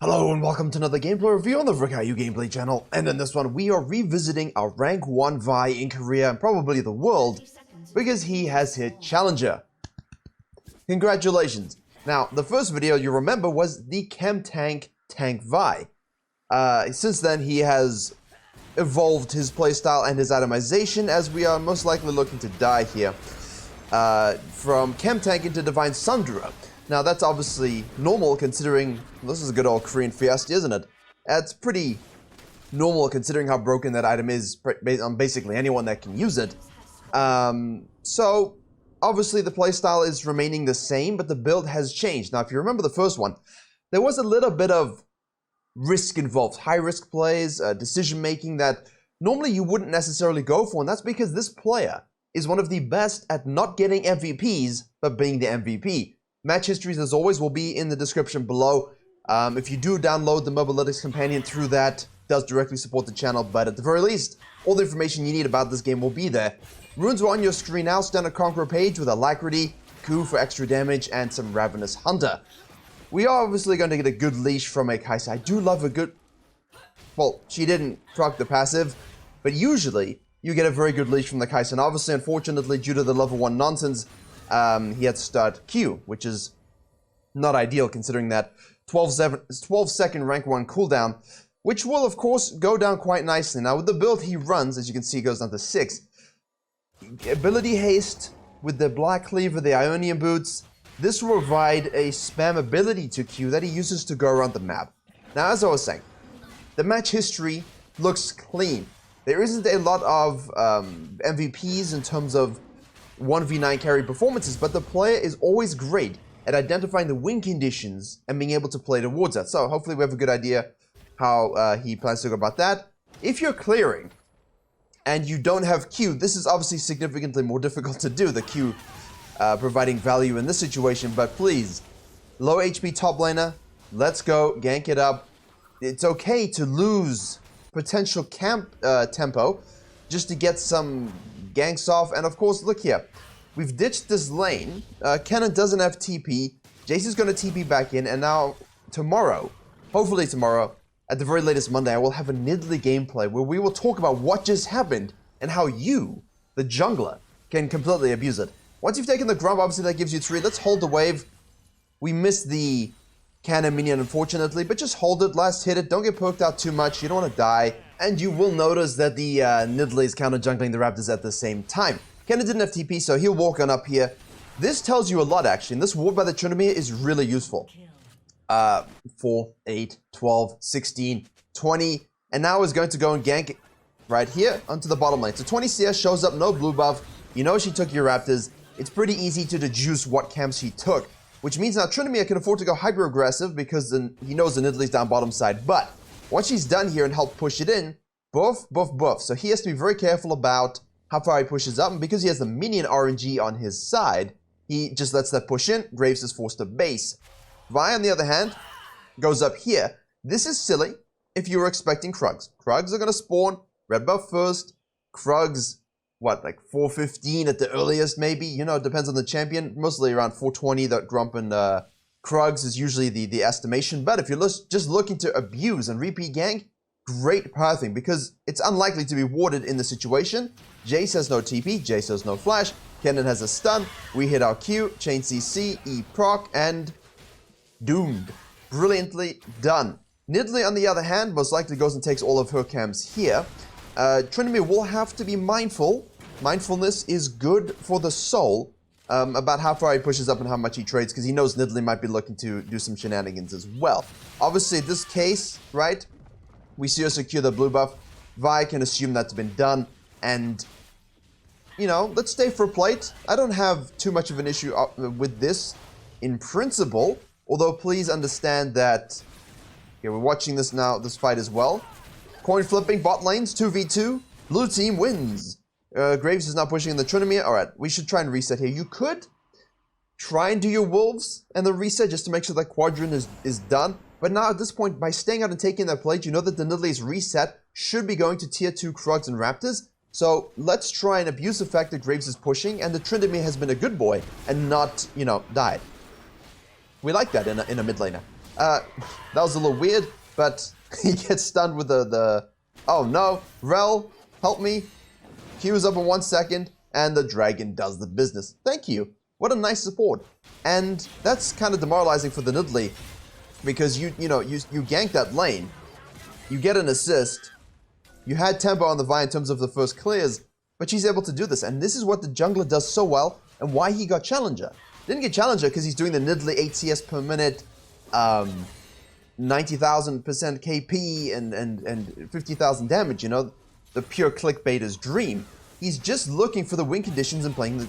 Hello and welcome to another gameplay review on the Virkayu gameplay channel, and in this one we are revisiting our rank 1 Vi in Korea and probably the world because he has hit Challenger. Congratulations. Now, the first video you remember was the Chem Tank Vi. Since then he has evolved his playstyle and his itemization as we are most likely looking to die here. From Chem Tank into Divine Sundra. Now that's obviously normal considering this is a good old Korean fiesta, isn't it? It's pretty normal considering how broken that item is based on basically anyone that can use it. So obviously the playstyle is remaining the same, but the build has changed. Now if you remember the first one, there was a little bit of risk involved, high risk plays, decision making that normally you wouldn't necessarily go for, and that's because this player is one of the best at not getting MVPs, but being the MVP. Match histories, as always, will be in the description below. If you do download the MOBALYTICS companion through that, does directly support the channel, but at the very least, all the information you need about this game will be there. Runes are on your screen now. Standard Conqueror page with Alacrity, Coup for extra damage, and some Ravenous Hunter. We are obviously going to get a good leash from a Kaisa. I do love a good... Well, she didn't proc the passive, but usually you get a very good leash from the Kaisa. And obviously, unfortunately, due to the level 1 nonsense, he had to start Q, which is not ideal considering that 12-second rank 1 cooldown, which will of course go down quite nicely. Now with the build he runs, as you can see, goes down to 6. Ability haste with the Black Cleaver, the Ionian Boots, this will provide a spam ability to Q that he uses to go around the map. Now as I was saying, the match history looks clean. There isn't a lot of MVPs in terms of 1v9 carry performances, but the player is always great at identifying the win conditions and being able to play towards that. So hopefully we have a good idea how he plans to go about that. If you're clearing and you don't have Q, this is obviously significantly more difficult to do, the Q providing value in this situation, but please, low HP top laner, let's go, gank it up. It's okay to lose potential camp tempo just to get some ganks off, and of course, look here. We've ditched this lane. Kennen doesn't have TP. Jace is going to TP back in, and now tomorrow, hopefully tomorrow, at the very latest Monday, I will have a Nidalee gameplay where we will talk about what just happened and how you, the jungler, can completely abuse it. Once you've taken the Grump, obviously that gives you 3. Let's hold the wave. We missed the cannon minion, unfortunately, but just hold it, last hit it, don't get poked out too much, you don't want to die, and you will notice that the Nidalee is counter-jungling the Raptors at the same time. Kennen didn't have TP, so he'll walk on up here. This tells you a lot, actually, and this ward by the Trinity is really useful. 4, 8, 12, 16, 20, and now is going to go and gank right here onto the bottom lane. So 20 CS shows up, no blue buff, you know she took your Raptors, it's pretty easy to deduce what camps he took. Which means now Trinity can afford to go hyper-aggressive because then he knows the Nidalee's down bottom side. But once she's done here and helped push it in, buff, buff, buff. So he has to be very careful about how far he pushes up. And because he has the minion RNG on his side, he just lets that push in. Graves is forced to base. Vi, on the other hand, goes up here. This is silly if you were expecting Krugs. Krugs are going to spawn red buff first. Krugs, what, like 415 at the earliest, maybe? You know, it depends on the champion. Mostly around 420 that Grump and Krugs is usually the estimation. But if you're just looking to abuse and repeat gank, great pathing because it's unlikely to be warded in the situation. Jace has no TP, Jace has no flash, Kennen has a stun, we hit our Q, chain CC, E proc, and doomed. Brilliantly done. Nidalee, on the other hand, most likely goes and takes all of her camps here. Trinity will have to be mindful. Mindfulness is good for the soul about how far he pushes up and how much he trades because he knows Nidalee might be looking to do some shenanigans as well. Obviously, in this case, right, we see her secure the blue buff. Vi can assume that's been done and, you know, let's stay for a plate. I don't have too much of an issue with this in principle, although please understand that, okay, we're watching this now, this fight as well. Coin flipping, bot lanes, 2v2, blue team wins. Graves is now pushing in the Trinity. Alright, we should try and reset here. You could try and do your wolves and the reset just to make sure that quadrant is done. But now at this point, by staying out and taking that plate, you know that the Nidalee's reset should be going to tier 2 Krugs and Raptors. So let's try and abuse the fact that Graves is pushing and the Trinity has been a good boy and not, you know, died. We like that in a mid laner. That was a little weird, but he gets stunned with the... Oh no, Rel, help me. Q's up in 1 second, and the dragon does the business. Thank you. What a nice support. And that's kind of demoralizing for the Nidalee, because you gank that lane, you get an assist, you had tempo on the Vi in terms of the first clears, but she's able to do this, and this is what the jungler does so well, and why he got Challenger. Didn't get Challenger because he's doing the Nidalee 8 CS per minute, 90,000% KP, and 50,000 damage, you know, the pure clickbaiter's dream. He's just looking for the win conditions and playing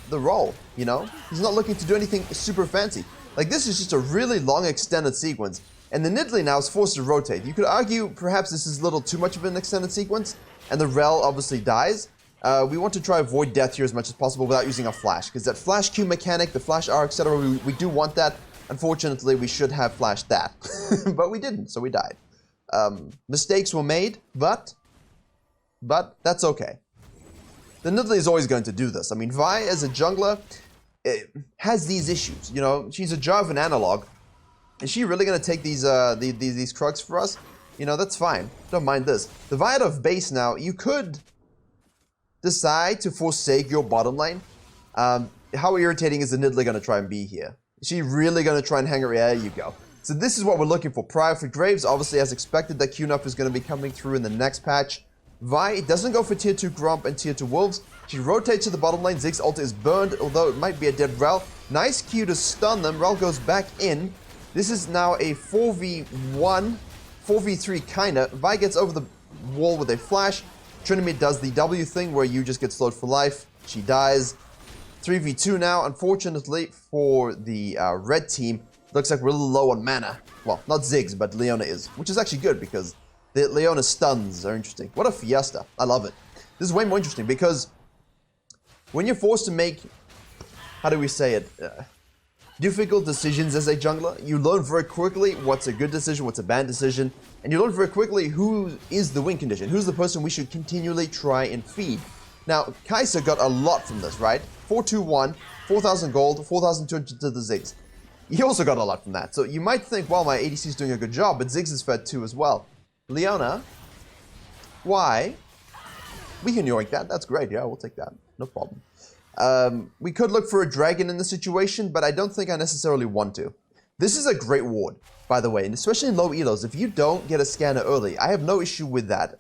the role, you know? He's not looking to do anything super fancy. Like, this is just a really long extended sequence, and the Nidalee now is forced to rotate. You could argue perhaps this is a little too much of an extended sequence, and the Rel obviously dies. We want to try avoid death here as much as possible without using a flash, because that flash Q mechanic, the flash R, etc., we do want that. Unfortunately, we should have flashed that, but we didn't, so we died. Mistakes were made, but that's okay. The Nidalee is always going to do this. I mean, Vi as a jungler has these issues. You know, she's a Jarvan analog. Is she really going to take these Krugs for us? You know, that's fine. Don't mind this. The Vi out of base now, you could decide to forsake your bottom lane. How irritating is the Nidalee going to try and be here? Is she really going to try and hang her? Yeah, there you go. So this is what we're looking for. Prior for Graves, obviously, as expected, that Q-Nuff is going to be coming through in the next patch. Vi doesn't go for tier 2 Grump and tier 2 Wolves. She rotates to the bottom lane. Ziggs ult is burned, although it might be a dead Rel. Nice Q to stun them. Rel goes back in. This is now a 4v1, 4v3 kinda. Vi gets over the wall with a flash. Trinity does the W thing where you just get slowed for life. She dies. 3v2 now. Unfortunately for the red team, looks like we're a little low on mana. Well, not Ziggs, but Leona is, which is actually good because the Leona stuns are interesting. What a fiesta. I love it. This is way more interesting because when you're forced to make, how do we say it, difficult decisions as a jungler, you learn very quickly what's a good decision, what's a bad decision, and you learn very quickly who is the win condition, who's the person we should continually try and feed. Now, Kai'Sa got a lot from this, right? 4-2-1, 4,000 gold, 4,200 to the Ziggs. He also got a lot from that. So you might think, well, my ADC is doing a good job, but Ziggs is fed too as well. Leona, why? We can yoink that. That's great. Yeah, we'll take that. No problem. We could look for a dragon in this situation, but I don't think I necessarily want to. This is a great ward, by the way, and especially in low elos. If you don't get a scanner early, I have no issue with that.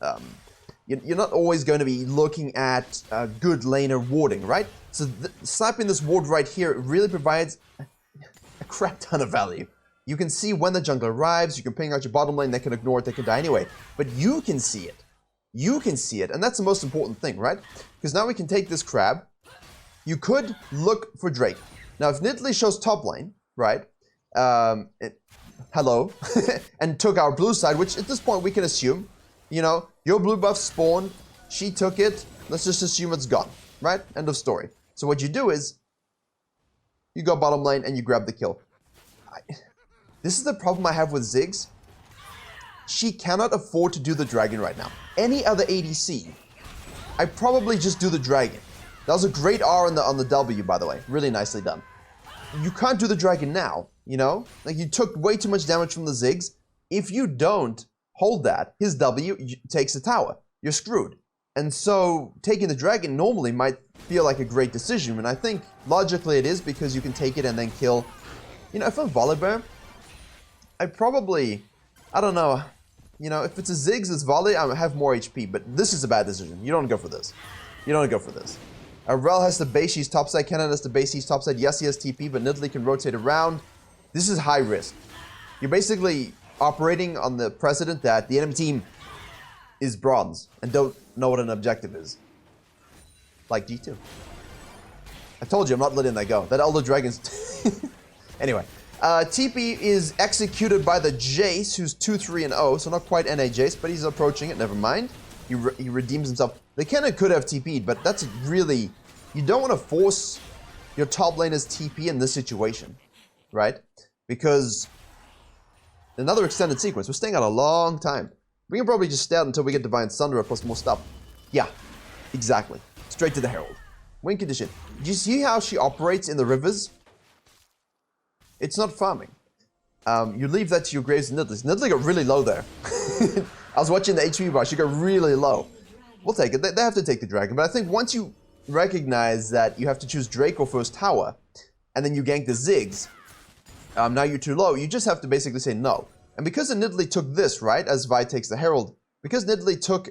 You're not always going to be looking at good laner warding, right? So slapping this ward right here really provides a crap ton of value. You can see when the jungler arrives, you can ping out your bottom lane, they can ignore it, they can die anyway. But you can see it. You can see it, and that's the most important thing, right? Because now we can take this crab. You could look for Drake. Now, if Nidalee shows top lane, right? Hello. and took our blue side, which at this point we can assume, you know, your blue buff spawned, she took it, let's just assume it's gone, right? End of story. So what you do is, you go bottom lane and you grab the kill. This is the problem I have with Ziggs. She cannot afford to do the dragon right now. Any other ADC, I probably just do the dragon. That was a great R on the W, by the way. Really nicely done. You can't do the dragon now, you know? Like, you took way too much damage from the Ziggs. If you don't hold that, his W takes the tower. You're screwed. And so, taking the dragon normally might feel like a great decision, and I think logically it is because you can take it and then kill. You know, if I'm Volibear, I probably, I don't know, you know, if it's a Ziggs, it's Volley, I have more HP, but this is a bad decision. You don't go for this. You don't go for this. Rel has the base, she's topside, Kennen has the base, he's topside, yes he has TP, but Nidalee can rotate around. This is high risk. You're basically operating on the precedent that the enemy team is bronze and don't know what an objective is. Like G2. I told you I'm not letting that go. That Elder Dragon's... Anyway. TP is executed by the Jace, who's 2-3-0, so not quite NA Jace, but he's approaching it, never mind. He redeems himself. The Kennen could have TP'd, but that's really... You don't want to force your top laner's TP in this situation, right? Because another extended sequence. We're staying out a long time. We can probably just stay out until we get Divine Sunderer plus more stuff. Yeah, exactly. Straight to the Herald. Win condition. Do you see how she operates in the rivers? It's not farming. You leave that to your Graves and Nidalee. Nidalee got really low there. I was watching the HP bar, she got really low. We'll take it. They have to take the dragon, but I think once you recognize that you have to choose Drake or first tower, and then you gank the Ziggs, now you're too low, you just have to basically say no. And because the Nidalee took this, right, as Vi takes the Herald, because Nidalee took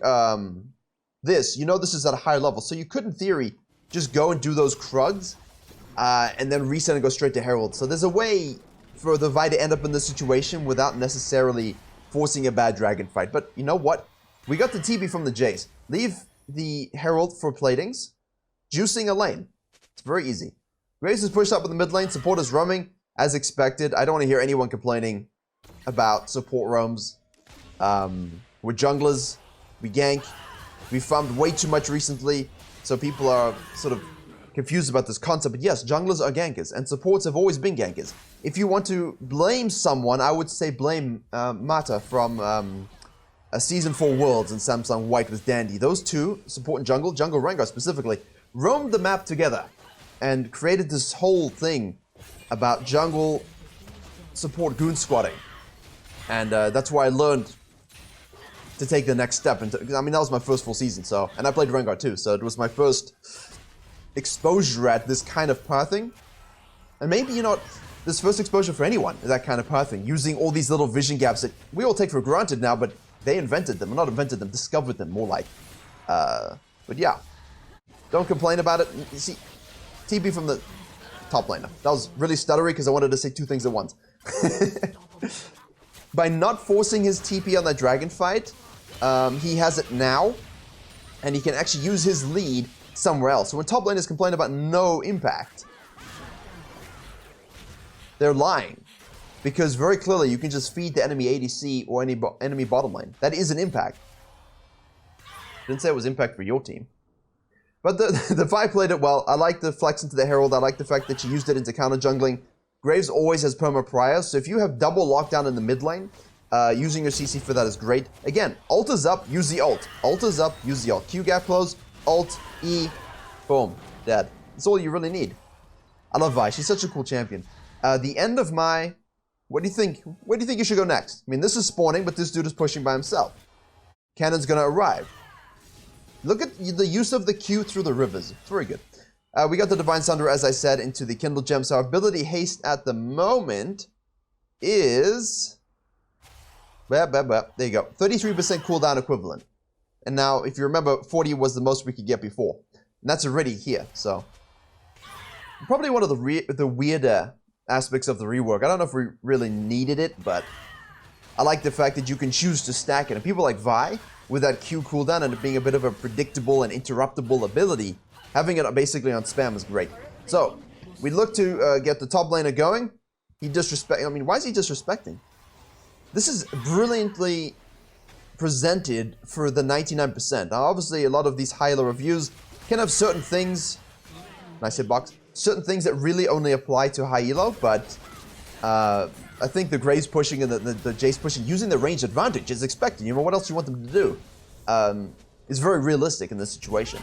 this, you know this is at a higher level, so you could, in theory, just go and do those Krugs, and then reset and go straight to Herald. So there's a way for the Vi to end up in this situation without necessarily forcing a bad dragon fight. But you know what? We got the TB from the Jace. Leave the Herald for platings, juicing a lane. It's very easy. Graves is pushed up in the mid lane, support is roaming, as expected. I don't want to hear anyone complaining about support roams. We're junglers, we gank, we farmed way too much recently, so people are sort of confused about this concept. But yes, junglers are gankers, and supports have always been gankers. If you want to blame someone, I would say blame Mata from a Season 4 Worlds and Samsung White with Dandy. Those two, support and jungle Rengar specifically, roamed the map together and created this whole thing about jungle support goon squatting. And that's why I learned to take the next step. And I mean, that was my first full season, so, and I played Rengar too, so it was my first exposure at this kind of pathing. And maybe, you know, this first exposure for anyone is that kind of pathing, using all these little vision gaps that we all take for granted now, but they invented them, or not invented them, discovered them, more like. But yeah, don't complain about it. You see, TB from the top laner. That was really stuttery because I wanted to say two things at once. By not forcing his TP on that dragon fight, he has it now, and he can actually use his lead somewhere else. So when top laners complain about no impact, they're lying. Because very clearly you can just feed the enemy ADC or any enemy bottom lane. That is an impact. Didn't say it was impact for your team. But the Vi played it well. I like the flex into the Herald. I like the fact that she used it into counter jungling. Graves always has perma prior, so if you have double lockdown in the mid lane, using your CC for that is great. Again, ult is up, use the ult. Ult is up, use the ult. Q gap close, ult, E, boom, dead. That's all you really need. I love Vi. She's such a cool champion. The end of my... What do you think? Where do you think you should go next? I mean, this is spawning, but this dude is pushing by himself. Cannon's gonna arrive. Look at the use of the Q through the rivers. It's very good. We got the Divine Sunder, as I said, into the Kindle Gem. So our ability haste at the moment is... There you go. 33% cooldown equivalent. And now, if you remember, 40 was the most we could get before. And that's already here, so... Probably one of the weirder aspects of the rework. I don't know if we really needed it, but I like the fact that you can choose to stack it. And people like Vi, with that Q cooldown and it being a bit of a predictable and interruptible ability, having it basically on spam is great. So, we look to get the top laner going. He disrespect. I mean, why is he disrespecting? This is brilliantly presented for the 99%. Now, obviously, a lot of these high-elo reviews can have certain things... Nice hitbox. Certain things that really only apply to high elo, but I think the Graves pushing and the Jace pushing, using the range advantage is expected. You know, what else you want them to do? Is very realistic in this situation.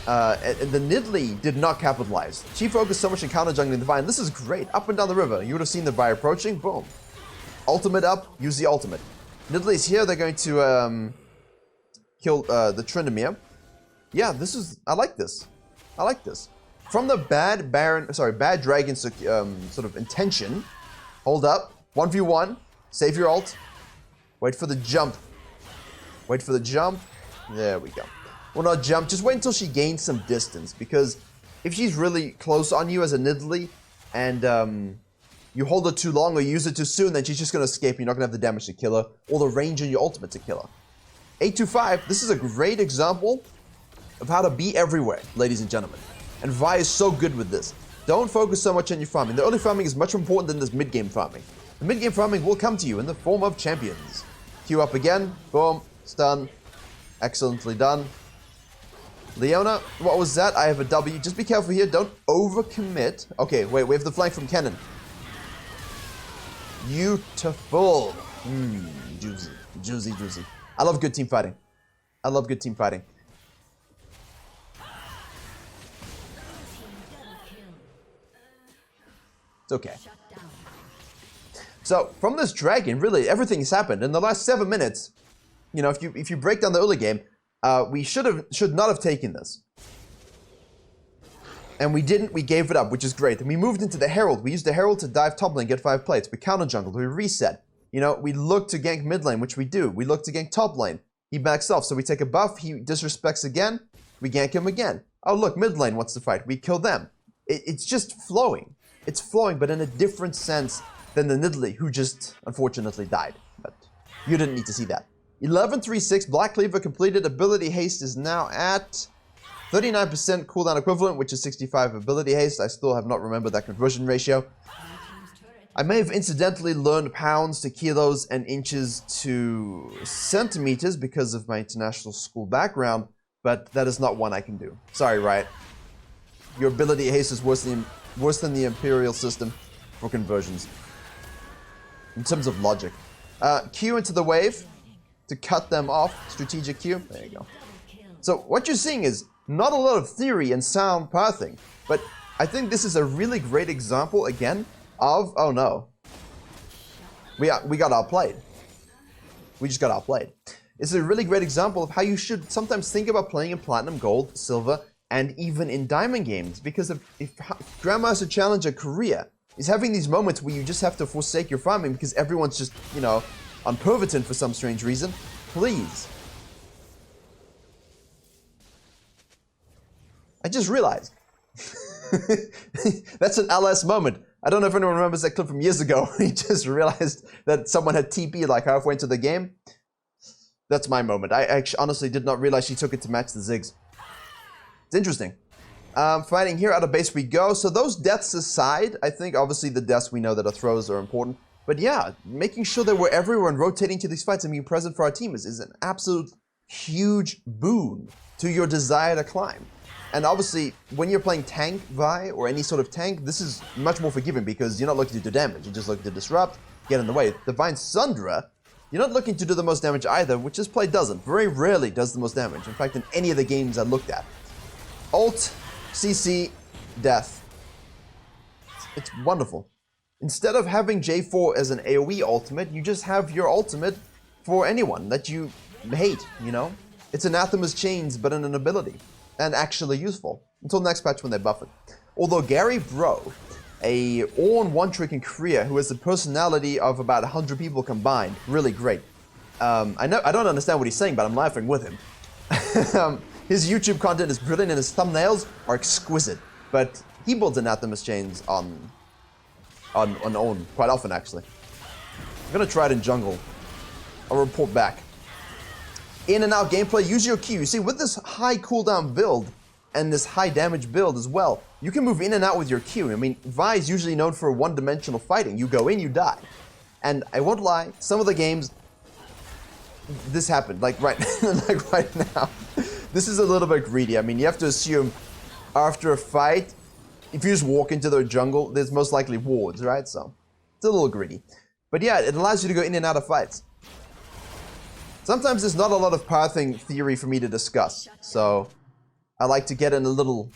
And the Nidalee did not capitalize. She focused so much on counter jungling the Vi, and this is great. Up and down the river. You would have seen the Vi approaching. Boom. Ultimate up. Use the ultimate. Nidalee's here. They're going to kill the Tryndamere. Yeah, this is... I like this. I like this. From the bad dragon sort of intention, hold up, 1v1, save your ult, wait for the jump. Wait for the jump. There we go. Well, not jump, just wait until she gains some distance, because if she's really close on you as a Nidalee, and you hold her too long or you use it too soon, then she's just going to escape. You're not going to have the damage to kill her, or the range in your ultimate to kill her. 825, this is a great example of how to be everywhere, ladies and gentlemen. And Vi is so good with this. Don't focus so much on your farming. The early farming is much more important than this mid-game farming. The mid-game farming will come to you in the form of champions. Q up again. Boom. Stun. Excellently done. Leona, what was that? I have a W. Just be careful here. Don't overcommit. Okay, wait. We have the flank from Kennen. Beautiful. Juicy. Juicy, juicy. I love good team fighting. I love good team fighting. It's okay. So from this dragon, really everything has happened in the last 7 minutes. You know, if you break down the early game, we should not have taken this. And we didn't, we gave it up, which is great. Then we moved into the Herald. We used the Herald to dive top lane, get 5 plates. We counter jungled, we reset. You know, we look to gank mid lane, which we do. We look to gank top lane. He backs off, so we take a buff, he disrespects again, we gank him again. Oh look, mid lane wants to fight, we kill them. It's just flowing. It's flowing, but in a different sense than the Nidalee, who just, unfortunately, died. But you didn't need to see that. 11-3-6, Black Cleaver completed. Ability Haste is now at 39% cooldown equivalent, which is 65 ability haste. I still have not remembered that conversion ratio. I may have incidentally learned pounds to kilos and inches to centimeters because of my international school background, but that is not one I can do. Sorry, Riot. Your ability haste is worse than the Imperial system for conversions. In terms of logic. Q into the wave to cut them off. Strategic Q. There you go. So what you're seeing is not a lot of theory and sound pathing, but I think this is a really great example, again, of, oh no, we got outplayed. We just got outplayed. It's a really great example of how you should sometimes think about playing in Platinum, Gold, Silver, and even in Diamond games, because if Grandmaster Challenger Korea is having these moments where you just have to forsake your farming because everyone's just, you know, on Pervitin for some strange reason, please. I just realized. That's an LS moment. I don't know if anyone remembers that clip from years ago. He just realized that someone had TP like halfway into the game. That's my moment. I actually honestly did not realize she took it to match the Ziggs. It's interesting. Fighting here, out of base we go. So those deaths aside, I think obviously the deaths we know that are throws are important. But yeah, making sure that we're everywhere and rotating to these fights and being present for our team is an absolute huge boon to your desire to climb. And obviously, when you're playing tank Vi or any sort of tank, this is much more forgiving because you're not looking to do damage. You're just looking to disrupt, get in the way. Divine Sundra, you're not looking to do the most damage either, which this play doesn't. Very rarely does the most damage. In fact, in any of the games I looked at. Ult, CC, death. It's wonderful. Instead of having J4 as an AoE ultimate, you just have your ultimate for anyone that you hate, you know? It's Anathema's Chains, but in an ability. And actually useful. Until next patch when they buff it. Although Gary Bro, a all-in one-trick in Korea who has the personality of about 100 people combined, really great. I don't understand what he's saying, but I'm laughing with him. His YouTube content is brilliant and his thumbnails are exquisite. But he builds Anathema's Chains on own quite often, actually. I'm gonna try it in jungle. I'll report back. In and out gameplay, use your Q. You see, with this high cooldown build and this high damage build as well, you can move in and out with your Q. I mean, Vi is usually known for one-dimensional fighting. You go in, you die. And I won't lie, some of the games, this happened, like right now. This is a little bit greedy. I mean, you have to assume after a fight, if you just walk into their jungle, there's most likely wards, right? So, it's a little greedy. But yeah, it allows you to go in and out of fights. Sometimes there's not a lot of pathing theory for me to discuss, so I like to get in a little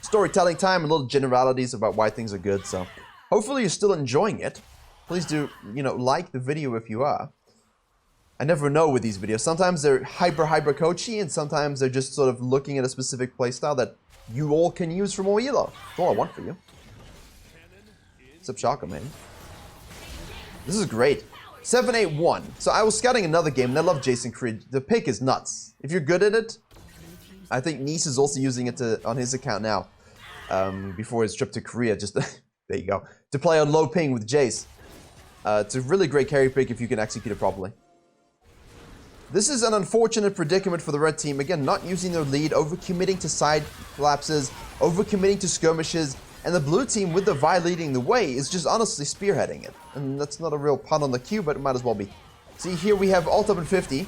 storytelling time and little generalities about why things are good, so hopefully you're still enjoying it. Please do, you know, like the video if you are. I never know with these videos. Sometimes they're hyper coachy, and sometimes they're just sort of looking at a specific playstyle that you all can use for more elo. That's all I want for you. Except Shaka, man. This is great. 7-8-1. So I was scouting another game, and I love Jason Creed. The pick is nuts. If you're good at it, I think Nice is also using it on his account now. Before his trip to Korea, just there you go. To play on low ping with Jace. It's a really great carry pick if you can execute it properly. This is an unfortunate predicament for the red team. Again, not using their lead, overcommitting to side collapses, overcommitting to skirmishes, and the blue team, with the Vi leading the way, is just honestly spearheading it. And that's not a real pun on the Q, but it might as well be. See, here we have ult up in 50.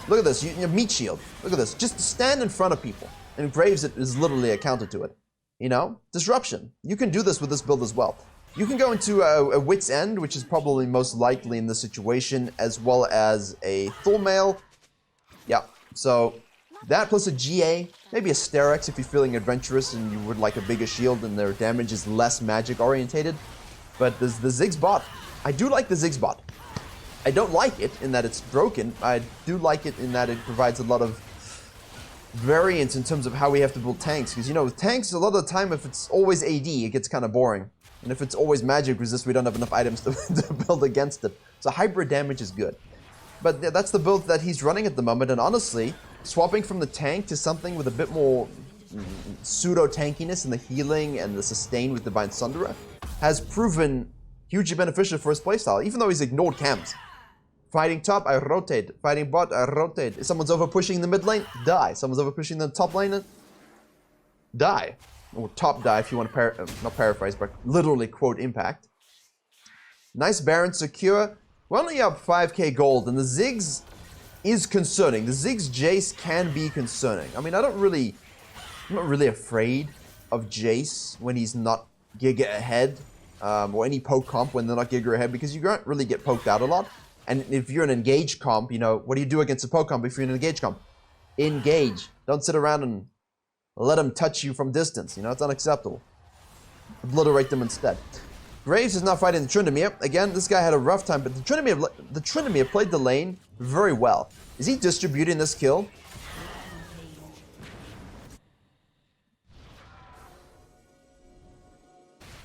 Look at this, you have meat shield. Look at this, just stand in front of people. And Graves is literally a counter to it. You know, disruption. You can do this with this build as well. You can go into a Wit's End, which is probably most likely in this situation, as well as a Thormail. Yeah, so That plus a GA, maybe a Sterex if you're feeling adventurous and you would like a bigger shield and their damage is less magic orientated. But the Ziggs bot, I do like the Ziggs bot. I don't like it in that it's broken. I do like it in that it provides a lot of variance in terms of how we have to build tanks. Because, you know, with tanks, a lot of the time, if it's always AD, it gets kind of boring. And if it's always magic resist, we don't have enough items to build against it. So hybrid damage is good. But that's the build that he's running at the moment. And honestly, swapping from the tank to something with a bit more pseudo-tankiness in the healing and the sustain with Divine Sunderer has proven hugely beneficial for his playstyle, even though he's ignored cams. Fighting top, I rotate. Fighting bot, I rotate. If someone's over pushing the mid lane, die. Someone's over pushing the top lane, die. Or top die if you want to not paraphrase, but literally quote impact. Nice Baron secure. We're only up 5k gold, and the Ziggs is concerning. The Ziggs Jace can be concerning. I mean, I'm not really afraid of Jace when he's not Giga ahead, or any poke comp when they're not Giga ahead, because you don't really get poked out a lot. And if you're an engaged comp, you know, what do you do against a poke comp if you're an engaged comp? Engage. Don't sit around and let them touch you from distance. You know, it's unacceptable. Obliterate them instead. Graves is now fighting the Tryndamere. Again, this guy had a rough time, but the Tryndamere played the lane very well. Is he distributing this kill?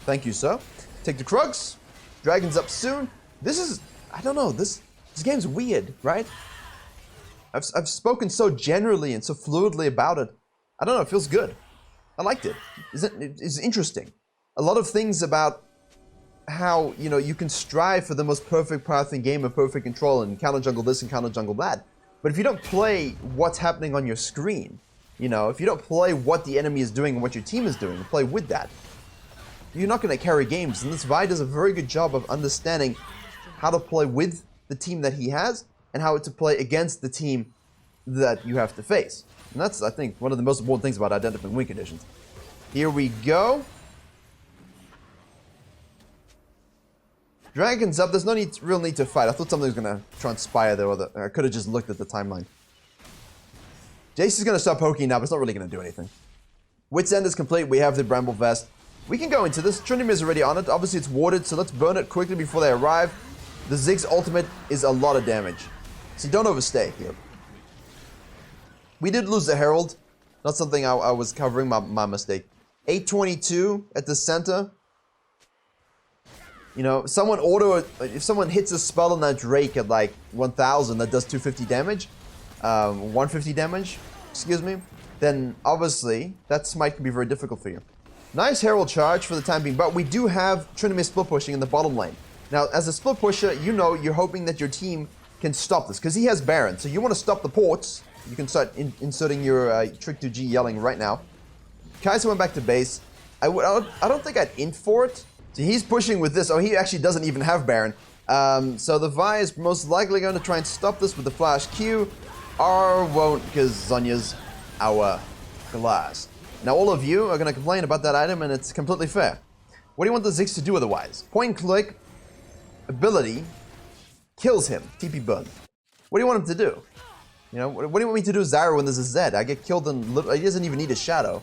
Thank you, sir. Take the Krugs. Dragon's up soon. This is... I don't know, this game's weird, right? I've spoken so generally and so fluidly about it. I don't know, it feels good. I liked it. It's interesting. A lot of things about how, you know, you can strive for the most perfect path in game of perfect control and counter jungle this and counter jungle that. But if you don't play what's happening on your screen, you know, if you don't play what the enemy is doing and what your team is doing, play with that, you're not going to carry games. And this Vi does a very good job of understanding how to play with the team that he has, and how to play against the team that you have to face. And that's, I think, one of the most important things about identifying win conditions. Here we go. Dragon's up. There's no real need to fight. I thought something was going to transpire there, or I could have just looked at the timeline. Jace is going to start poking now, but it's not really going to do anything. Wit's End is complete. We have the Bramble Vest. We can go into this. Tryndamere is already on it. Obviously, it's warded, so let's burn it quickly before they arrive. The Ziggs ultimate is a lot of damage, so don't overstay here. We did lose the Herald. Not something I was covering, my mistake. 822 at the center. You know, if someone hits a spell on that Drake at like 1000 that does 250 damage, 150 damage, excuse me, then obviously that smite can be very difficult for you. Nice Herald charge for the time being, but we do have Tryndamere split pushing in the bottom lane. Now, as a split pusher, you know you're hoping that your team can stop this, because he has Baron. So you want to stop the ports. You can start inserting your Trick 2G yelling right now. Kai'Sa went back to base. I don't think I'd int for it. So he's pushing with this. Oh, he actually doesn't even have Baron. So the Vi is most likely going to try and stop this with the Flash Q. R won't, because Zhonya's our glass. Now, all of you are going to complain about that item, and it's completely fair. What do you want the Ziggs to do otherwise? Point and click ability kills him. TP burn. What do you want him to do? You know, what do you want me to do, Zyra, when there's a Z? I get killed in... He doesn't even need a shadow.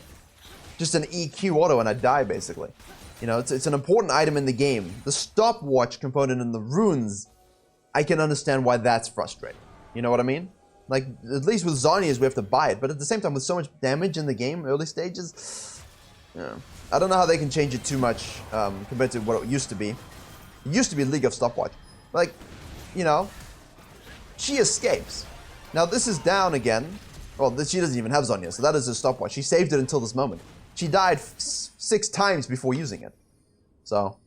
Just an EQ auto and I die, basically. You know, it's an important item in the game. The stopwatch component in the runes, I can understand why that's frustrating. You know what I mean? Like, at least with Zhonya's, we have to buy it. But at the same time, with so much damage in the game, early stages, yeah, I don't know how they can change it too much compared to what it used to be. It used to be League of Stopwatch. Like, you know, she escapes. Now, this is down again. Well, she doesn't even have Zhonya, so that is her stopwatch. She saved it until this moment. She died 6 times before using it. So,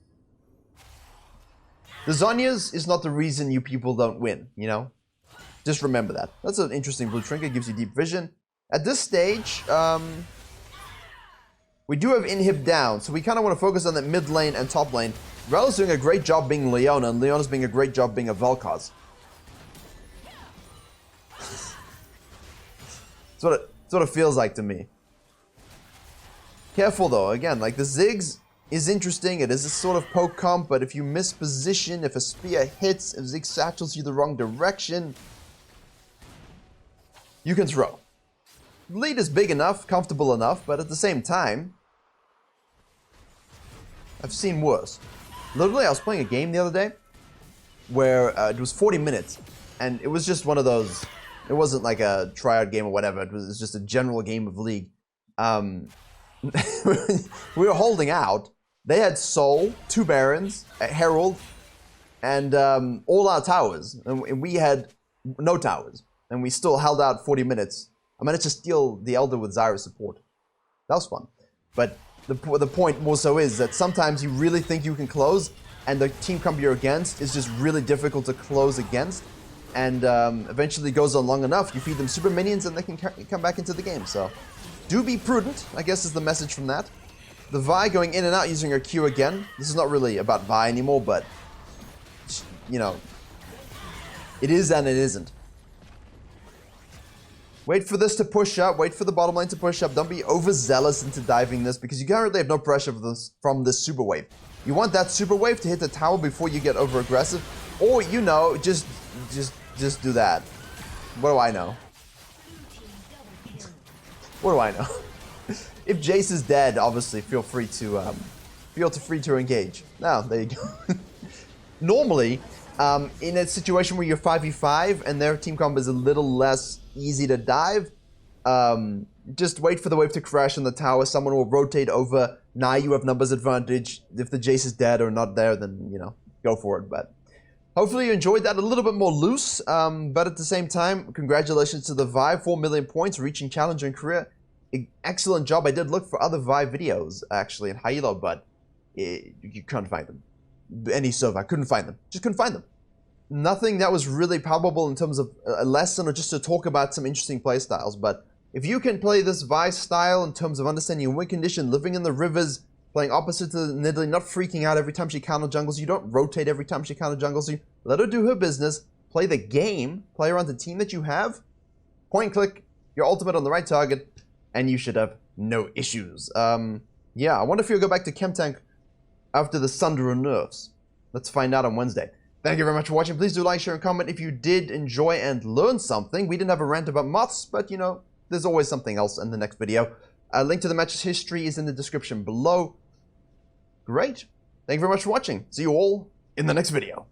the Zhonya's is not the reason you people don't win, you know? Just remember that. That's an interesting blue trinket, gives you deep vision. At this stage, we do have inhib down, so we kind of want to focus on that mid lane and top lane. Rel's doing a great job being Leona, and Leona's doing a great job being a Vel'Koz. That's what it feels like to me. Careful though, again, like the Ziggs is interesting. It is a sort of poke comp, but if you miss position, if a spear hits, if Ziggs satchels you the wrong direction, you can throw. lead is big enough, comfortable enough, but at the same time, I've seen worse. Literally, I was playing a game the other day where it was 40 minutes, and it was just one of those. It wasn't like a tryout game or whatever. It was just a general game of League. We were holding out. They had Soul, 2 Barons, a Herald, and all our towers, and we had no towers, and we still held out 40 minutes. I managed to steal the Elder with Zyra's support. That was fun. But the point more so is that sometimes you really think you can close, and the team comp you're against is just really difficult to close against, and eventually goes on long enough, you feed them super minions, and they can come back into the game. So do be prudent, I guess is the message from that. The Vi going in and out using her Q again. This is not really about Vi anymore, but, you know, it is and it isn't. Wait for this to push up. Wait for the bottom lane to push up. Don't be overzealous into diving this, because you currently have no pressure from this super wave. You want that super wave to hit the tower before you get over aggressive, or, you know, just do that. What do I know? What do I know? If Jace is dead, obviously feel free to engage. Now, there you go. Normally, in a situation where you're 5v5 and their team comp is a little less easy to dive, just wait for the wave to crash on the tower. Someone will rotate over. Now you have numbers advantage. If the Jace is dead or not there, then, you know, go for it. But hopefully you enjoyed that. A little bit more loose, but at the same time, congratulations to the Vi. 4 million points, reaching Challenger in Korea. Excellent job. I did look for other Vi videos, actually, in Hilo, but you couldn't find them. Any server, I couldn't find them. Just couldn't find them. Nothing that was really palpable in terms of a lesson or just to talk about some interesting playstyles. But if you can play this Vi style in terms of understanding your win condition, living in the rivers, playing opposite to Nidalee, not freaking out every time she counter jungles, you don't rotate every time she counter jungles, you let her do her business, play the game, play around the team that you have, point and click, your ultimate on the right target, and you should have no issues. Yeah, I wonder if you'll go back to Chem Tank after the Sunderer nerfs. Let's find out on Wednesday. Thank you very much for watching. Please do like, share, and comment if you did enjoy and learn something. We didn't have a rant about moths, but, you know, there's always something else in the next video. A link to the match's history is in the description below. Great. Thank you very much for watching. See you all in the next video.